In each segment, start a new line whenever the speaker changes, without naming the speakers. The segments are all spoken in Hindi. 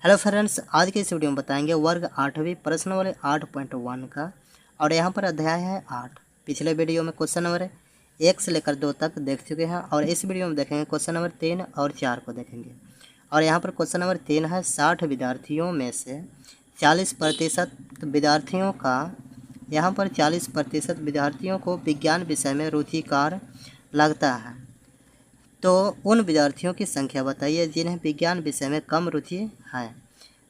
हेलो फ्रेंड्स, आज के इस वीडियो में बताएंगे वर्ग 8वीं प्रश्न नंबर 8.1 का। और यहाँ पर अध्याय है 8। पिछले वीडियो में क्वेश्चन नंबर 1 से लेकर 2 तक देख चुके हैं और इस वीडियो में देखेंगे क्वेश्चन नंबर 3 और 4 को देखेंगे। और यहाँ पर क्वेश्चन नंबर 3 है 60 विद्यार्थियों में से 40% विद्यार्थियों का यहाँ पर 40% विद्यार्थियों को विज्ञान विषय में रुचिकार लगता है, तो उन विद्यार्थियों की संख्या बताइए जिन्हें विज्ञान विषय में कम रुचि है।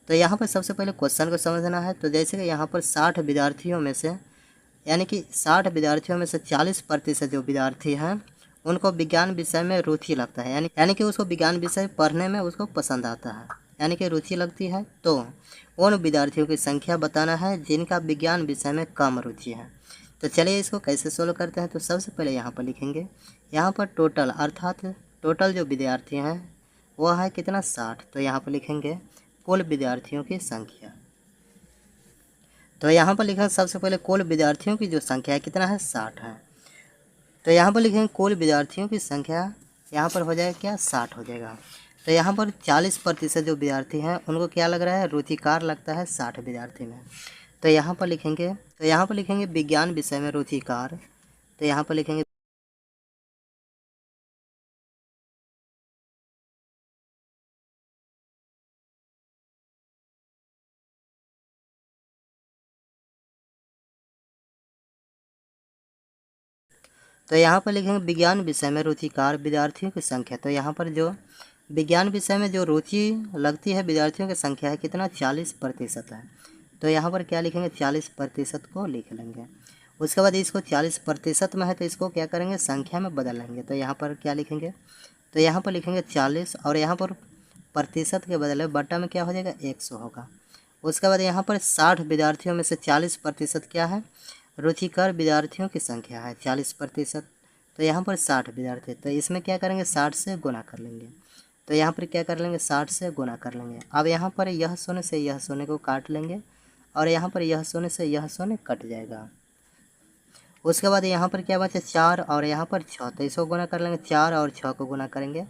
तो यहाँ पर सबसे पहले क्वेश्चन को समझना है। तो जैसे कि यहाँ पर 60 विद्यार्थियों में से यानी कि 60 विद्यार्थियों में से 40% जो विद्यार्थी हैं उनको विज्ञान विषय में रुचि लगता है, यानी कि उसको विज्ञान विषय पढ़ने में उसको पसंद आता है, यानी कि रुचि लगती है। तो उन विद्यार्थियों की संख्या बताना है जिनका विज्ञान विषय में कम रुचि है। तो चलिए इसको कैसे सोल्व करते हैं। तो सबसे पहले यहाँ पर लिखेंगे, यहाँ पर टोटल अर्थात टोटल जो विद्यार्थी हैं वह है कितना 60। तो यहाँ पर लिखेंगे कुल विद्यार्थियों की संख्या। तो यहाँ पर लिखा सबसे पहले कुल विद्यार्थियों की जो संख्या है कितना है 60 है। तो यहाँ पर लिखेंगे कुल विद्यार्थियों की संख्या, यहाँ पर हो जाएगा क्या 60 हो जाएगा। तो यहाँ पर 40% जो विद्यार्थी हैं उनको क्या लग रहा है रुचिकार लगता है 60 विद्यार्थी में। तो यहाँ पर लिखेंगे विज्ञान विषय में रुचिकार। तो यहाँ पर लिखेंगे तो यहाँ पर लिखेंगे विज्ञान विषय में रुचिकार विद्यार्थियों की संख्या। तो यहाँ पर जो विज्ञान विषय में जो रुचि लगती है विद्यार्थियों की संख्या है कितना 40% है। तो यहाँ पर क्या लिखेंगे 40% को लिख लेंगे। उसके बाद इसको 40% में है तो इसको क्या करेंगे संख्या में बदल लेंगे। तो यहाँ पर क्या लिखेंगे, तो यहाँ पर लिखेंगे 40 और यहाँ पर प्रतिशत के बदले बट्टा में क्या हो जाएगा 100 होगा। उसके बाद यहाँ पर 60 विद्यार्थियों में से 40% क्या है रुचिकर विद्यार्थियों की संख्या है 40%। तो यहाँ पर 60 विद्यार्थी, तो इसमें क्या करेंगे 60 से गुना कर लेंगे। तो यहाँ पर क्या कर लेंगे 60 से गुना कर लेंगे। अब यहाँ पर यह शून्य से यह शून्य को काट लेंगे और यहाँ पर यह शून्य से यह शून्य कट जाएगा। उसके बाद यहाँ पर क्या बचा 4 और यहाँ पर 6। तो इसको गुना कर लेंगे, 4 और 6 को गुना करेंगे।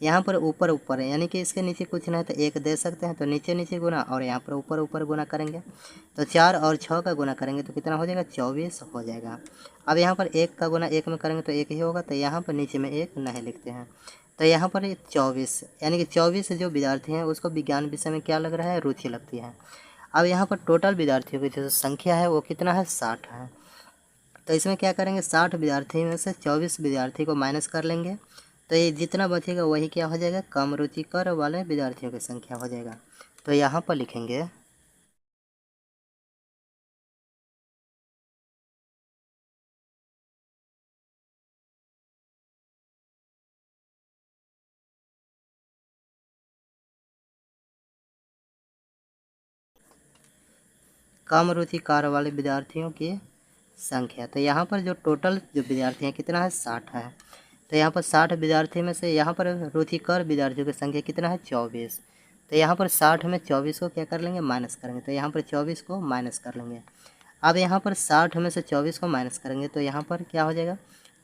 यहाँ पर ऊपर ऊपर है यानी कि इसके नीचे कुछ नहीं तो 1 दे सकते हैं, तो नीचे नीचे गुना और यहाँ पर ऊपर ऊपर गुना करेंगे। तो 4 और 6 का गुना करेंगे तो कितना हो जाएगा 24 हो जाएगा। अब यहाँ पर 1 का गुना 1 में करेंगे तो 1 ही होगा, तो यहाँ पर नीचे में 1 नहीं लिखते हैं। तो यहाँ पर 24 यानी कि 24 जो विद्यार्थी हैं उसको विज्ञान विषय में क्या लग रहा है रुचि लगती है। अब यहाँ पर टोटल विद्यार्थियों की जो संख्या है वो कितना है 60 है। तो इसमें क्या करेंगे 60 विद्यार्थी में से 24 विद्यार्थी को माइनस कर लेंगे। तो ये जितना बचेगा वही क्या हो जाएगा कम रुचिकर वाले विद्यार्थियों की संख्या हो जाएगा। तो यहाँ पर लिखेंगे कम रुचिकार वाले विद्यार्थियों की संख्या। तो यहाँ पर जो टोटल जो विद्यार्थी हैं कितना है 60 है। तो यहाँ पर 60 विद्यार्थी में से यहाँ पर रुचिकर विद्यार्थियों की संख्या कितना है 24। तो यहाँ पर 60 में 24 को क्या कर लेंगे माइनस करेंगे। तो यहाँ पर 24 को माइनस कर लेंगे। अब यहाँ पर 60 में से 24 को माइनस करेंगे तो यहाँ पर क्या हो जाएगा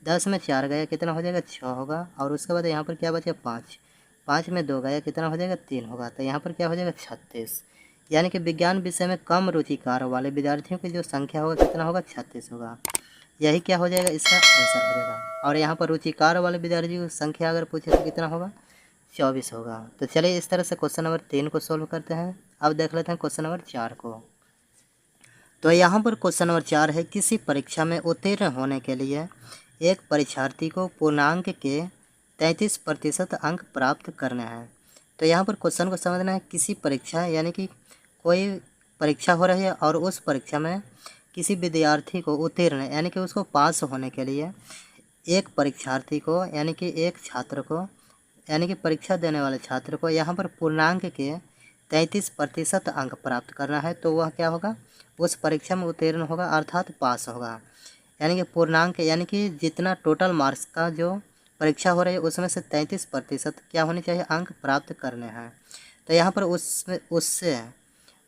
10 में 4 गया कितना हो जाएगा 6 होगा। और उसके बाद यहाँ पर क्या बचा 5, 5 में 2 गया कितना हो जाएगा 3 होगा। तो यहाँ पर क्या हो जाएगा 36, यानी कि विज्ञान विषय में कम रुचिकार वाले विद्यार्थियों की जो संख्या होगा कितना होगा 36 होगा। यही क्या हो जाएगा इसका आंसर हो जाएगा। और यहाँ पर रुचिकार वाले विद्यार्थियों की संख्या अगर पूछे तो कितना होगा 24 होगा। तो चलिए इस तरह से क्वेश्चन नंबर 3 को सोल्व करते हैं। अब देख लेते हैं क्वेश्चन नंबर 4 को। तो यहाँ पर क्वेश्चन नंबर 4 है किसी परीक्षा में उत्तीर्ण होने के लिए एक परीक्षार्थी को पूर्णांक के 33% अंक प्राप्त करने हैं। तो यहाँ पर क्वेश्चन को समझना है, किसी परीक्षा यानी कि कोई परीक्षा हो रही है और उस परीक्षा में किसी विद्यार्थी को उत्तीर्ण यानी कि उसको पास होने के लिए एक परीक्षार्थी को यानी कि एक छात्र को यानी कि परीक्षा देने वाले छात्र को यहाँ पर पूर्णांक के 33% अंक प्राप्त करना है। तो वह क्या होगा उस परीक्षा में उत्तीर्ण होगा अर्थात पास होगा। यानी कि पूर्णांक यानी कि जितना टोटल मार्क्स का जो परीक्षा हो रही है उसमें से 33% क्या होनी चाहिए अंक प्राप्त करने हैं। तो यहाँ पर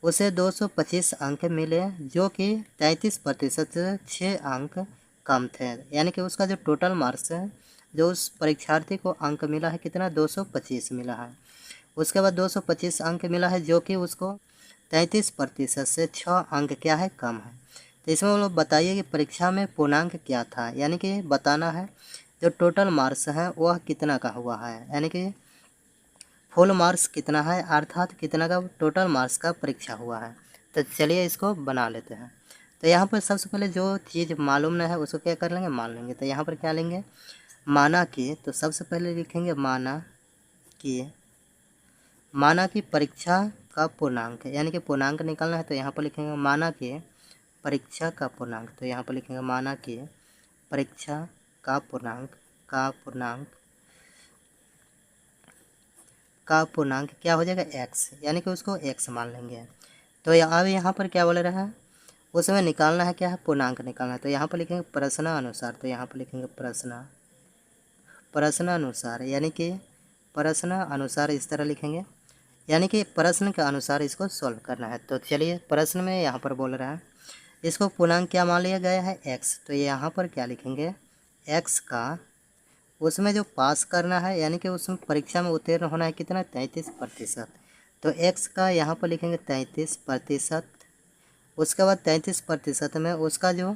उसे 225 अंक मिले जो कि 33% से 6 अंक कम थे। यानी कि उसका जो टोटल मार्क्स है जो उस परीक्षार्थी को अंक मिला है कितना 225 मिला है। उसके बाद 225 अंक मिला है, जो कि उसको 33% से 6 अंक क्या है कम है। तो इसमें वो लोग बताइए कि परीक्षा में पूर्णांक क्या था, यानी कि बताना है जो टोटल मार्क्स है वह कितना का हुआ है, यानी कि फुल मार्क्स कितना है, अर्थात कितना का टोटल मार्क्स का परीक्षा हुआ है। तो चलिए इसको बना लेते हैं। तो यहाँ पर सबसे पहले जो चीज़ मालूम न है उसको क्या कर लेंगे, मान लेंगे। तो यहाँ पर क्या लेंगे, माना कि, तो सबसे पहले लिखेंगे माना कि परीक्षा का पूर्णांक, यानी कि पूर्णांक निकालना है। तो यहाँ पर लिखेंगे माना कि परीक्षा का पूर्णांक। तो यहाँ पर लिखेंगे माना कि परीक्षा का पूर्णांक क्या हो जाएगा, x, यानी कि उसको x मान लेंगे। तो अब यहाँ पर क्या बोल रहा है, उसमें निकालना है क्या है, पूर्णांक निकालना है। तो यहाँ पर लिखेंगे प्रश्नानुसार। तो यहाँ पर लिखेंगे प्रश्नानुसार, यानी कि प्रश्नानुसार इस तरह लिखेंगे, यानी कि प्रश्न के अनुसार इसको सॉल्व करना है। तो चलिए प्रश्न में यहाँ पर बोल रहा है इसको पूर्णांक क्या मान लिया गया है, x। तो यहाँ पर क्या लिखेंगे, x का उसमें जो पास करना है, यानी कि उसमें परीक्षा में उत्तीर्ण होना है कितना, 33%। तो x का यहाँ पर लिखेंगे 33%। उसके बाद 33% में उसका जो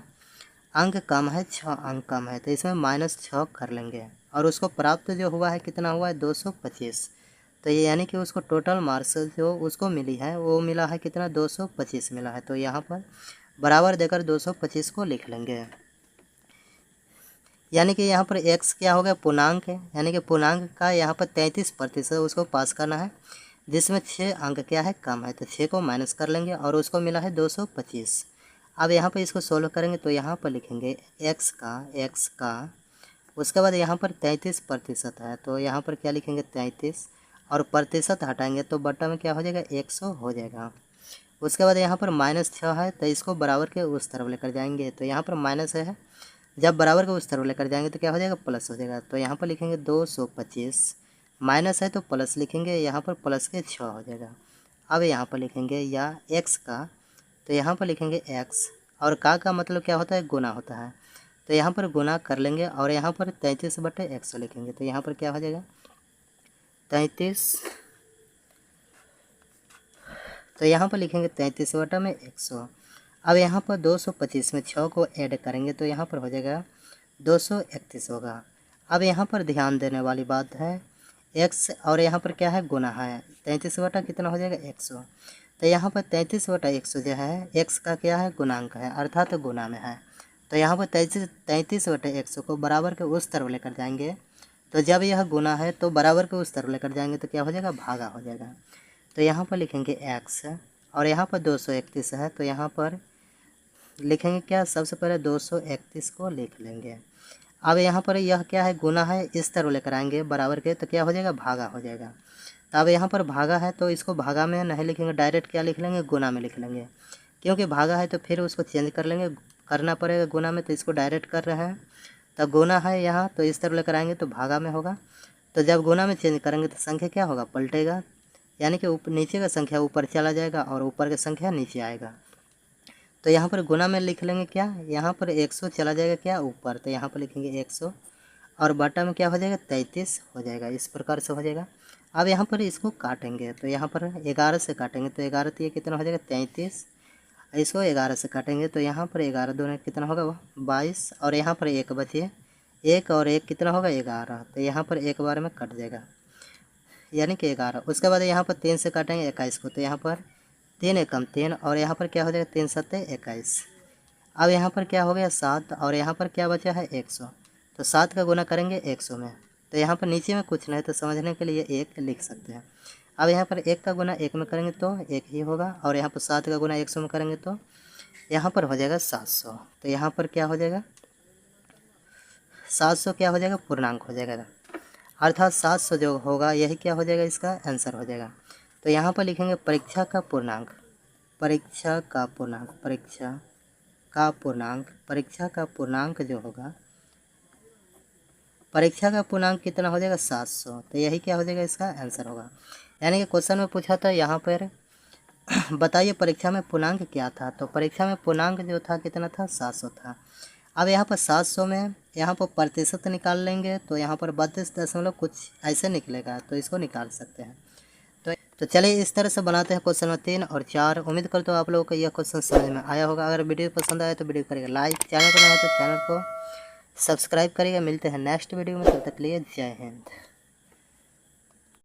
अंक कम है, 6 अंक कम है, तो इसमें -6 कर लेंगे। और उसको प्राप्त जो हुआ है कितना हुआ है, 225। तो ये यानी कि उसको टोटल मार्क्स जो उसको मिली है वो मिला है कितना, 225 मिला है। तो यहाँ पर बराबर देकर 225 को लिख लेंगे, यानी कि यहाँ पर x क्या हो गया, पूर्णांक है, यानी कि पूर्णांक का यहाँ पर 33% उसको पास करना है, जिसमें 6 अंक क्या है कम है। तो 6 को माइनस कर लेंगे और उसको मिला है 225। अब यहाँ पर इसको सोल्व करेंगे तो यहाँ पर लिखेंगे x का उसके बाद यहाँ पर 33% है, तो यहाँ पर क्या लिखेंगे 33 और प्रतिशत हटाएंगे तो बट्टा में क्या हो जाएगा, 100 हो जाएगा। उसके बाद यहाँ पर -6 है, तो इसको बराबर के उस तरफ लेकर जाएंगे। तो यहाँ पर माइनस है, जब बराबर के उस तरफ लेकर जाएंगे तो क्या हो जाएगा, प्लस हो जाएगा। तो यहाँ पर लिखेंगे 225, माइनस है तो प्लस लिखेंगे, यहाँ पर प्लस के 6 हो जाएगा। अब यहाँ पर लिखेंगे या x का, तो यहाँ पर लिखेंगे x, और का मतलब क्या होता है, गुना होता है। तो यहाँ पर गुना कर लेंगे और यहाँ पर 33/100 लिखेंगे। तो यहाँ पर क्या हो जाएगा 33, तो यहाँ पर लिखेंगे 33/100। अब यहाँ पर 225 में 6 को ऐड करेंगे तो यहाँ पर हो जाएगा 231 होगा। अब यहाँ पर ध्यान देने वाली बात है, x और यहाँ पर क्या है, गुना है। 33 बटा कितना हो जाएगा, 100। तो यहाँ पर 33/100 जो है x का क्या है, गुणांक है, अर्थात गुना में है। तो यहाँ पर 33/100 को बराबर के उस तरफ लेकर जाएंगे। तो जब यह गुना है तो बराबर के उस तरफ लेकर जाएंगे तो क्या हो जाएगा, भागा हो जाएगा। तो यहाँ पर लिखेंगे x, और यहाँ पर 231 है, तो यहाँ पर लिखेंगे क्या, सबसे पहले 231 को लिख लेंगे। अब यहाँ पर यह क्या है, गुना है, इस तरह लेकर आएंगे बराबर के, तो क्या हो जाएगा, भागा हो जाएगा। तो अब यहाँ पर भागा है तो इसको भागा में नहीं लिखेंगे, डायरेक्ट क्या लिख लेंगे, गुना में लिख लेंगे। क्योंकि भागा है तो फिर उसको चेंज कर लेंगे, करना पड़ेगा गुना में, तो इसको डायरेक्ट कर रहे हैं। तो गुना है यहाँ, तो इस तरह लेकर आएंगे तो भागा में होगा। तो जब गुना में चेंज करेंगे तो संख्या क्या होगा, पलटेगा, यानी कि नीचे का संख्या ऊपर चला जाएगा और ऊपर का संख्या नीचे आएगा। तो यहाँ पर गुना में लिख लेंगे क्या, यहाँ पर 100 चला जाएगा क्या ऊपर, तो यहाँ पर लिखेंगे 100 और बटा में क्या हो जाएगा, 33 हो जाएगा। इस प्रकार से हो जाएगा। अब यहाँ पर इसको काटेंगे, तो यहाँ पर 11 से काटेंगे तो 11 तो ये कितना हो जाएगा, 33। इसको 11 से काटेंगे तो यहाँ पर 11 दूनी कितना होगा, 22, और यहाँ पर 1 बचे, 1 और 1 कितना होगा, 11। तो यहाँ पर एक बार में कट जाएगा, यानी कि 11। उसके बाद यहाँ पर 3 से काटेंगे 21 को, तो यहाँ पर 3 एकम 3, और यहाँ पर क्या हो जाएगा, 3 सत्ते 21। अब यहाँ पर क्या हो गया, 7, और यहाँ पर क्या बचा है, 100। तो 7 का गुना करेंगे 100 में, तो यहाँ पर नीचे में कुछ नहीं, तो समझने के लिए 1 लिख सकते हैं। अब यहाँ पर 1 का गुना 1 में करेंगे तो 1 ही होगा, और यहाँ पर 7 का गुना 100 में करेंगे तो यहाँ पर हो जाएगा 700। तो यहाँ पर क्या हो जाएगा, 700 क्या हो जाएगा, पूर्णांक हो जाएगा, अर्थात 700 जो होगा यही क्या हो जाएगा, इसका आंसर हो जाएगा। तो यहाँ पर लिखेंगे परीक्षा का पूर्णांक, परीक्षा का पूर्णांक जो होगा, परीक्षा का पूर्णांक कितना हो जाएगा, 700। तो यही क्या हो जाएगा, इसका आंसर होगा। यानी कि क्वेश्चन में पूछा था यहाँ पर बताइए परीक्षा में पूर्णांक क्या था, तो परीक्षा में पूर्णांक जो था कितना था, 700 था। अब यहाँ पर 700 में यहाँ पर प्रतिशत निकाल लेंगे, तो यहाँ पर 32 दशमलव कुछ ऐसे निकलेगा, तो इसको निकाल सकते हैं। तो चलिए इस तरह से बनाते हैं क्वेश्चन नंबर 3 और 4। उम्मीद करता हूँ आप लोगों को यह क्वेश्चन समझ में आया होगा। अगर वीडियो पसंद आया तो वीडियो करेगा लाइक, चैनल पर नया हो तो चैनल को सब्सक्राइब करिएगा। मिलते हैं नेक्स्ट वीडियो में, तब तक के लिए जय हिंद।